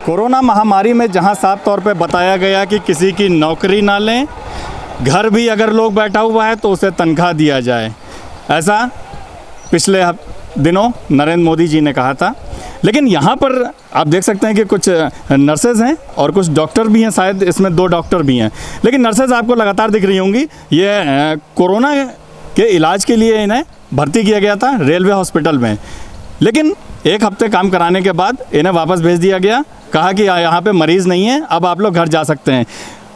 Corona महामारी में जहां साफ तौर पे बताया गया कि किसी की नौकरी ना लें, घर भी अगर लोग बैठा हुआ है तो उसे तनख्वाह दिया जाए, ऐसा पिछले दिनों नरेंद्र मोदी जी ने कहा था। लेकिन यहाँ पर आप देख सकते हैं कि कुछ नर्सेज़ हैं और कुछ डॉक्टर भी हैं, शायद इसमें 2 डॉक्टर भी हैं। लेकिन नर्सेज़ आपको लगातार दिख रही होंगी। ये कोरोना के इलाज के लिए इन्हें भर्ती किया गया था रेलवे हॉस्पिटल में, लेकिन 1 हफ्ते काम कराने के बाद इन्हें वापस भेज दिया गया। कहा कि यहाँ पे मरीज़ नहीं है, अब आप लोग घर जा सकते हैं।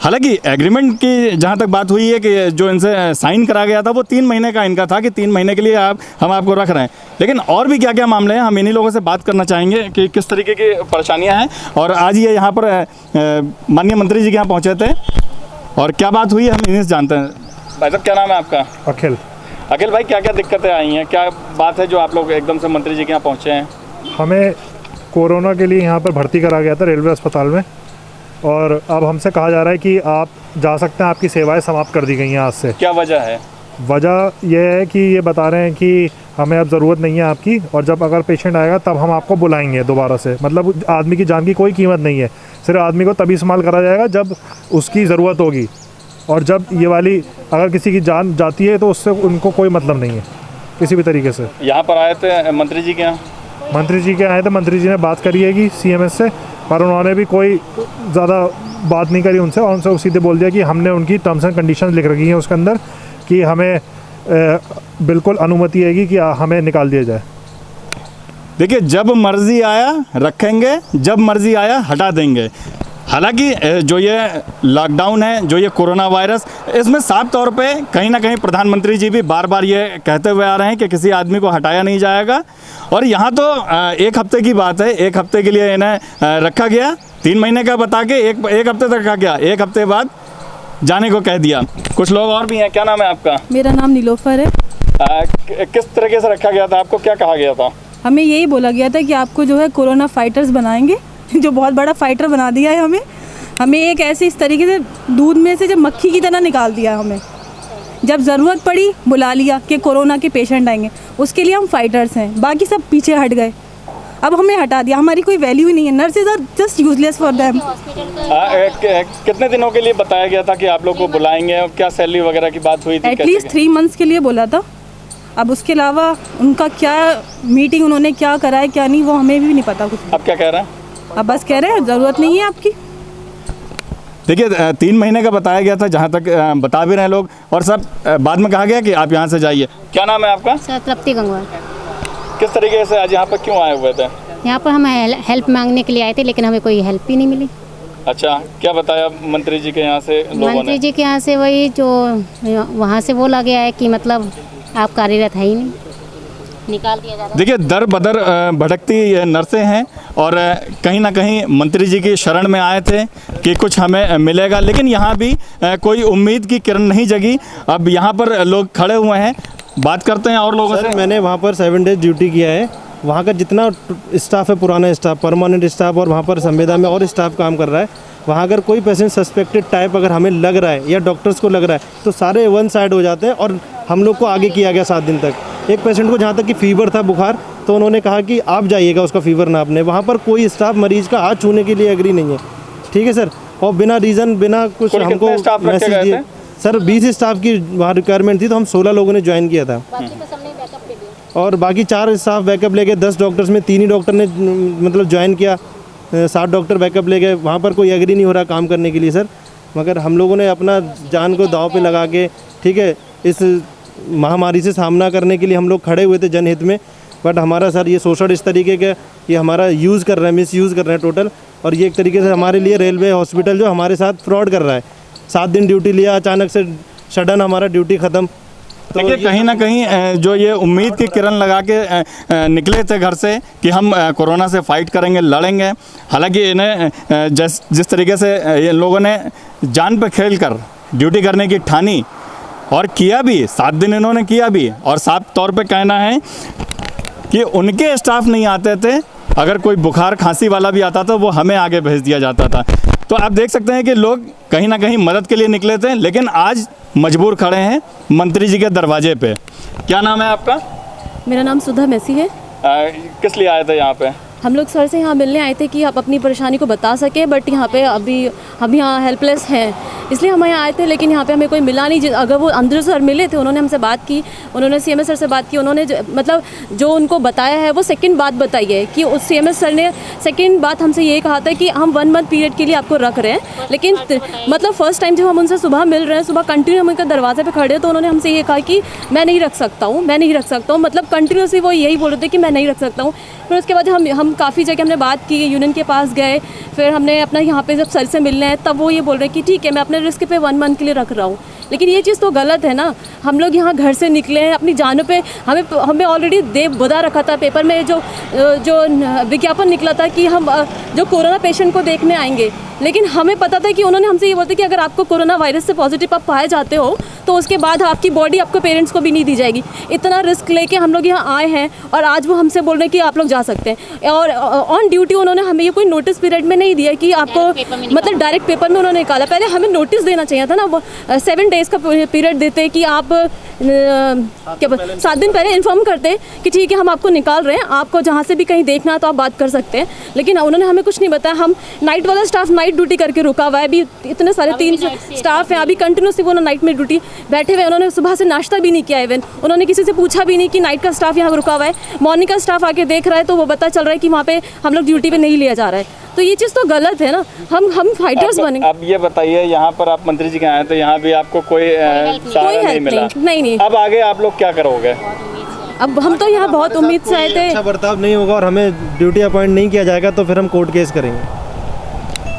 हालांकि एग्रीमेंट की जहाँ तक बात हुई है कि जो इनसे साइन करा गया था वो 3 महीने का इनका था कि 3 महीने के लिए हम आपको रख रहे हैं। लेकिन और भी क्या क्या मामले हैं, हम इन्हीं लोगों से बात करना चाहेंगे कि किस तरीके की परेशानियां हैं। और आज ये यहाँ पर माननीय मंत्री जी के यहाँ पहुँचे थे और क्या बात हुई है हम इन्हीं से जानते हैं। भाई साहब, क्या नाम है आपका? अखिल। अखिल भाई, क्या क्या दिक्कतें आई हैं, क्या बात है जो आप लोग एकदम से मंत्री जी के यहाँ पहुँचे हैं? हमें कोरोना के लिए यहाँ पर भर्ती करा गया था रेलवे अस्पताल में, और अब हमसे कहा जा रहा है कि आप जा सकते हैं, आपकी सेवाएं समाप्त कर दी गई हैं आज से। क्या वजह है? वजह यह है कि ये बता रहे हैं कि हमें अब ज़रूरत नहीं है आपकी, और जब अगर पेशेंट आएगा तब हम आपको बुलाएंगे दोबारा से। मतलब आदमी की जान की कोई कीमत नहीं है, सिर्फ आदमी को तभी इस्तेमाल करा जाएगा जब उसकी ज़रूरत होगी, और जब ये वाली अगर किसी की जान जाती है तो उससे उनको कोई मतलब नहीं है किसी भी तरीके से। यहाँ पर आए थे मंत्री जी के यहाँ? मंत्री जी के आए थे, मंत्री जी ने बात करी है कि CMS से, पर उन्होंने भी कोई ज़्यादा बात नहीं करी उनसे, और उनसे सीधे बोल दिया कि हमने उनकी टर्म्स एंड कंडीशंस लिख रखी हैं उसके अंदर कि हमें बिल्कुल अनुमति है कि हमें निकाल दिया जाए। देखिए, जब मर्जी आया रखेंगे, जब मर्जी आया हटा देंगे। हालांकि जो ये लॉकडाउन है, जो ये कोरोना वायरस, इसमें साफ तौर पे कहीं ना कहीं प्रधानमंत्री जी भी बार बार ये कहते हुए आ रहे हैं कि किसी आदमी को हटाया नहीं जाएगा। और यहाँ तो 1 हफ्ते की बात है, 1 हफ्ते के लिए इन्हें रखा गया, 3 महीने का बता के 1 हफ्ते तक रखा गया, 1 हफ्ते बाद जाने को कह दिया। कुछ लोग और भी हैं। क्या नाम है आपका? मेरा नाम नीलोफर है। किस तरीके से रखा गया था? आपको क्या कहा गया था? हमें यही बोला गया था कि आपको जो है कोरोना फाइटर्स बनाएंगे, जो बहुत बड़ा फाइटर बना दिया है हमें एक ऐसे इस तरीके से दूध में से जब मक्खी की तरह निकाल दिया हमें। जब ज़रूरत पड़ी बुला लिया कि कोरोना के पेशेंट आएंगे, उसके लिए हम फाइटर्स हैं, बाकी सब पीछे हट गए। अब हमें हटा दिया, हमारी कोई वैल्यू ही नहीं है। Nurses are just useless for them. कितने दिनों के लिए बताया गया था कि आप लोग को बुलाएंगे, और क्या सैलरी वगैरह की बात हुई थी? एटलीस्ट 3 मंथ्स के लिए बोला था। अब उसके अलावा उनका क्या मीटिंग उन्होंने क्या करा है क्या नहीं, वो हमें भी नहीं पता कुछ। अब क्या कह रहे हैं? अब बस कह रहे हैं ज़रूरत नहीं है आपकी। देखिए, 3 महीने का बताया गया था, जहाँ तक बता भी रहे हैं लोग, और सब बाद में कहा गया कि आप यहाँ से जाइए। क्या नाम है आपका? सर, तृप्ति गंगवार। किस तरीके से आज यहाँ पर क्यों आए हुए थे? यहाँ पर हम हेल्प मांगने के लिए आए थे, लेकिन हमें कोई हेल्प ही नहीं मिली। अच्छा, क्या बताया मंत्री जी के यहाँ से लोगों ने? मंत्री जी के यहाँ से वही जो वहाँ से बोला गया है कि मतलब आप कार्यरत है ही नहीं, निकाल दिया जा रहा है। देखिए, दर बदर भटकती नर्सें हैं और कहीं ना कहीं मंत्री जी की शरण में आए थे कि कुछ हमें मिलेगा, लेकिन यहाँ भी कोई उम्मीद की किरण नहीं जगी। अब यहाँ पर लोग खड़े हुए हैं, बात करते हैं और लोगों से। मैंने वहाँ पर 7 डेज ड्यूटी किया है। वहाँ का जितना स्टाफ है, पुराना स्टाफ, परमानेंट स्टाफ, और वहाँ पर संविदा में और स्टाफ काम कर रहा है, वहाँ अगर कोई पेशेंट सस्पेक्टेड टाइप अगर हमें लग रहा है या डॉक्टर्स को लग रहा है तो सारे 1 साइड हो जाते हैं, और हम लोग को आगे किया गया 7 दिन तक। एक पेशेंट को जहाँ तक कि फीवर था, बुखार, तो उन्होंने कहा कि आप जाइएगा उसका फीवर नापने। वहाँ पर कोई स्टाफ मरीज का हाथ छूने के लिए एग्री नहीं है। ठीक है सर, और बिना रीज़न, बिना कुछ हमको मैसेज दिए। सर 20 स्टाफ की वहाँ रिक्वायरमेंट थी, तो हम 16 लोगों ने ज्वाइन किया था, और बाकी 4 स्टाफ बैकअप ले गए। 10 डॉक्टर्स में 3 ही डॉक्टर ने मतलब ज्वाइन किया, 7 डॉक्टर बैकअप ले गए। वहाँ पर कोई एग्री नहीं हो रहा काम करने के लिए सर, मगर हम लोगों ने अपना जान को दांव पे लगा के, ठीक है, इस महामारी से सामना करने के लिए हम लोग खड़े हुए थे जनहित में। बट हमारा सर ये शोषण इस तरीके के ये हमारा यूज़ कर रहे हैं, मिस यूज़ कर रहे हैं टोटल, और ये एक तरीके से हमारे लिए रेलवे हॉस्पिटल जो हमारे साथ फ्रॉड कर रहा है। 7 दिन ड्यूटी लिया, अचानक से सडन हमारा ड्यूटी ख़त्म। देखिए, कहीं ना कहीं जो ये उम्मीद की किरण लगा के निकले थे घर से कि हम कोरोना से फाइट करेंगे, लड़ेंगे। हालांकि इन्हें जिस तरीके से ये लोगों ने जान पे खेल कर ड्यूटी करने की ठानी और किया भी, 7 दिन इन्होंने किया भी, और साफ तौर पे कहना है कि उनके स्टाफ नहीं आते थे, अगर कोई बुखार खांसी वाला भी आता था वो हमें आगे भेज दिया जाता था। तो आप देख सकते हैं कि लोग कहीं ना कहीं मदद के लिए निकले थे, लेकिन आज मजबूर खड़े हैं मंत्री जी के दरवाजे पे। क्या नाम है आपका? मेरा नाम सुधा मैसी है। किस लिए आए थे यहाँ पे? हम लोग सर से यहाँ मिलने आए थे कि आप अपनी परेशानी को बता सकें, बट यहाँ पे अभी हम यहाँ हेल्पलेस हैं, इसलिए हम यहाँ आए थे। लेकिन यहाँ पे हमें कोई मिला नहीं। अगर वो अंदर सर मिले थे, उन्होंने हमसे बात की, उन्होंने CMS सर से बात की, उन्होंने मतलब जो उनको बताया है वो सेकंड बात बताई है कि उस CMS सर ने सेकंड बात हमसे ये कहा था कि हम 1 मंथ पीरियड के लिए आपको रख रहे हैं। लेकिन मतलब फर्स्ट टाइम जब हम उनसे सुबह मिल रहे हैं, सुबह कंटिन्यू हम उनके दरवाजे पर खड़े, तो उन्होंने हमसे ये कहा कि मैं नहीं रख सकता हूँ, मैं नहीं रख सकता हूँ। मतलब कंटिन्यूसली वो यही बोल रहे थे कि मैं नहीं रख सकता हूँ। फिर उसके बाद हम काफ़ी जगह हमने बात की, यूनियन के पास गए, फिर हमने अपना यहाँ पे जब सर से मिलने हैं तब वो ये बोल रहे हैं कि ठीक है मैं अपने रिस्क पे 1 मंथ के लिए रख रहा हूँ। लेकिन ये चीज़ तो गलत है ना। हम लोग यहाँ घर से निकले हैं अपनी जानों पे, हमें ऑलरेडी बता रखा था पेपर में, जो विज्ञापन निकला था कि हम जो कोरोना पेशेंट को देखने आएंगे। लेकिन हमें पता था कि उन्होंने हमसे ये बोलते कि अगर आपको कोरोना वायरस से पॉजिटिव आप पाए जाते हो तो उसके बाद आपकी बॉडी आपको पेरेंट्स को भी नहीं दी जाएगी। इतना रिस्क लेके हम लोग यहाँ आए हैं और आज वो हमसे बोल रहे हैं कि आप लोग जा सकते हैं। और ऑन ड्यूटी उन्होंने हमें ये कोई नोटिस पीरियड में नहीं दिया कि आपको मतलब डायरेक्ट पेपर में उन्होंने निकाला। पहले हमें नोटिस देना चाहिए था ना, वो 7 डेज़ का पीरियड देते कि आप 7 दिन पहले इन्फॉर्म करते कि ठीक है हम आपको निकाल रहे हैं, आपको जहाँ से भी कहीं देखना है तो आप बात कर सकते हैं। लेकिन उन्होंने हमें कुछ नहीं बताया। हम नाइट वाला स्टाफ नाइट ड्यूटी करके रुका हुआ है, अभी इतने सारे 3 स्टाफ हैं, अभी कंटिन्यूसली वो नाइट में ड्यूटी बैठे हुए। उन्होंने सुबह से नाश्ता भी नहीं किया, इवन उन्होंने किसी से पूछा भी नहीं कि नाइट का स्टाफ यहाँ रुका हुआ है। मॉर्निंग का स्टाफ आके देख रहा है तो वो पता चल रहा है कि वहाँ पे हम लोग ड्यूटी पे नहीं लिया जा रहा है। तो ये चीज़ तो गलत है ना। हम फाइटर्स बने। अब ये बताइए, यहाँ पर आप मंत्री जी के आए तो यहाँ भी आपको कोई सहारा नहीं मिला? नहीं। अब आगे आप लोग क्या करोगे? अब हम तो यहाँ बहुत उम्मीद से आए थे। अच्छा बर्ताव नहीं होगा और हमें ड्यूटी अपॉइंट नहीं किया जाएगा तो फिर हम कोर्ट केस करेंगे।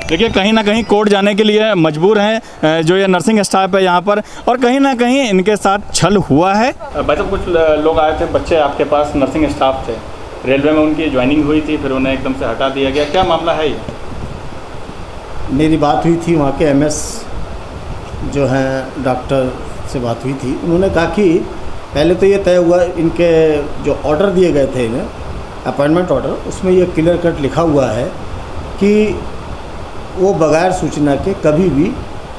देखिए, कहीं ना कहीं कोर्ट जाने के लिए मजबूर हैं जो ये नर्सिंग स्टाफ है यहाँ पर, और कहीं ना कहीं इनके साथ छल हुआ है। भाई साहब, कुछ लोग आए थे, बच्चे आपके पास नर्सिंग स्टाफ थे, रेलवे में उनकी ज्वाइनिंग हुई थी, फिर उन्हें एकदम से हटा दिया गया, क्या मामला है ये? मेरी बात हुई थी वहाँ के MS जो हैं डॉक्टर से बात हुई थी। उन्होंने कहा कि पहले तो ये तय हुआ, इनके जो ऑर्डर दिए गए थे इन्हें, अपॉइंटमेंट ऑर्डर, उसमें ये क्लियर कट लिखा हुआ है कि वो बगैर सूचना के कभी भी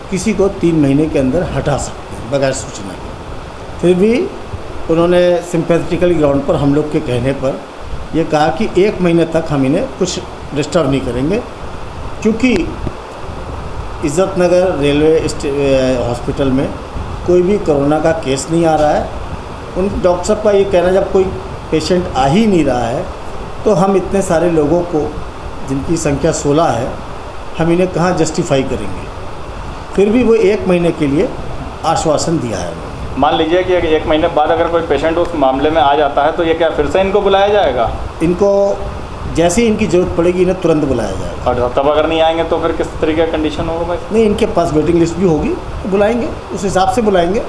किसी को 3 महीने के अंदर हटा सकते हैं, बगैर सूचना के। फिर भी उन्होंने सिंपैथेटिकल ग्राउंड पर हम लोग के कहने पर ये कहा कि 1 महीने तक हम इन्हें कुछ डिस्टर्ब नहीं करेंगे, क्योंकि इज़्ज़त नगर रेलवे हॉस्पिटल में कोई भी कोरोना का केस नहीं आ रहा है। उन डॉक्टर साहब का ये कहना, जब कोई पेशेंट आ ही नहीं रहा है तो हम इतने सारे लोगों को, जिनकी संख्या 16 है, हम इन्हें कहाँ जस्टिफाई करेंगे। फिर भी वो 1 महीने के लिए आश्वासन दिया है। मान लीजिए कि 1 महीने बाद अगर कोई पेशेंट उस मामले में आ जाता है तो ये क्या फिर से इनको बुलाया जाएगा? इनको जैसे ही इनकी ज़रूरत पड़ेगी इन्हें तुरंत बुलाया जाएगा। और तब अगर नहीं आएंगे तो फिर किस तरीके का कंडीशन होगा भाई? नहीं, इनके पास वेटिंग लिस्ट भी होगी, बुलाएंगे, उस हिसाब से बुलाएंगे।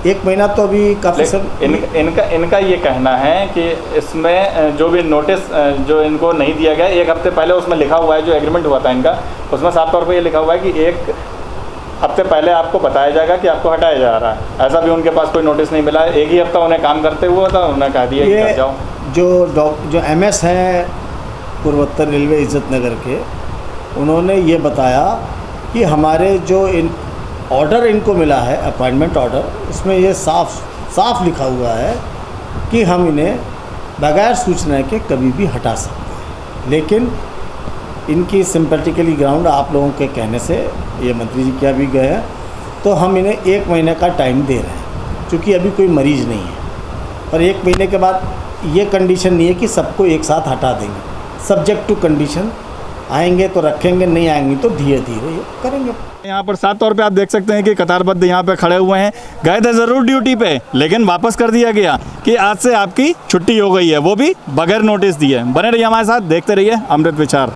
1 महीना तो अभी काफ़ी सब इनका ये कहना है कि इसमें जो भी नोटिस जो इनको नहीं दिया गया 1 हफ्ते पहले, उसमें लिखा हुआ है, जो एग्रीमेंट हुआ था इनका, उसमें साफ तौर पे ये लिखा हुआ है कि 1 हफ्ते पहले आपको बताया जाएगा कि आपको हटाया जा रहा है। ऐसा भी उनके पास कोई नोटिस नहीं मिला है। 1 ही हफ्ता उन्हें काम करते हुआ था, उन्हें कह दिया कि हट जाओ। जो MS हैं पूर्वोत्तर रेलवे इज़्ज़त नगर के, उन्होंने ये बताया कि हमारे जो ऑर्डर इनको मिला है, अपॉइंटमेंट ऑर्डर, उसमें ये साफ लिखा हुआ है कि हम इन्हें बगैर सूचना के कभी भी हटा सकते हैं। लेकिन इनकी सिंपैथेटिकली ग्राउंड आप लोगों के कहने से, ये मंत्री जी क्या भी गए हैं, तो हम इन्हें 1 महीने का टाइम दे रहे हैं, क्योंकि अभी कोई मरीज़ नहीं है। और 1 महीने के बाद ये कंडीशन नहीं है कि सबको एक साथ हटा देंगे, सब्जेक्ट टू कंडीशन। आएंगे तो रखेंगे, नहीं आएंगे तो धीरे धीरे ये करेंगे। यहाँ पर साफ तौर पे आप देख सकते हैं कि कतारबद्ध यहाँ पे खड़े हुए हैं। गए थे ज़रूर ड्यूटी पे, लेकिन वापस कर दिया गया कि आज से आपकी छुट्टी हो गई है, वो भी बगैर नोटिस दिए। बने रहिए हमारे साथ, देखते रहिए अमृत विचार।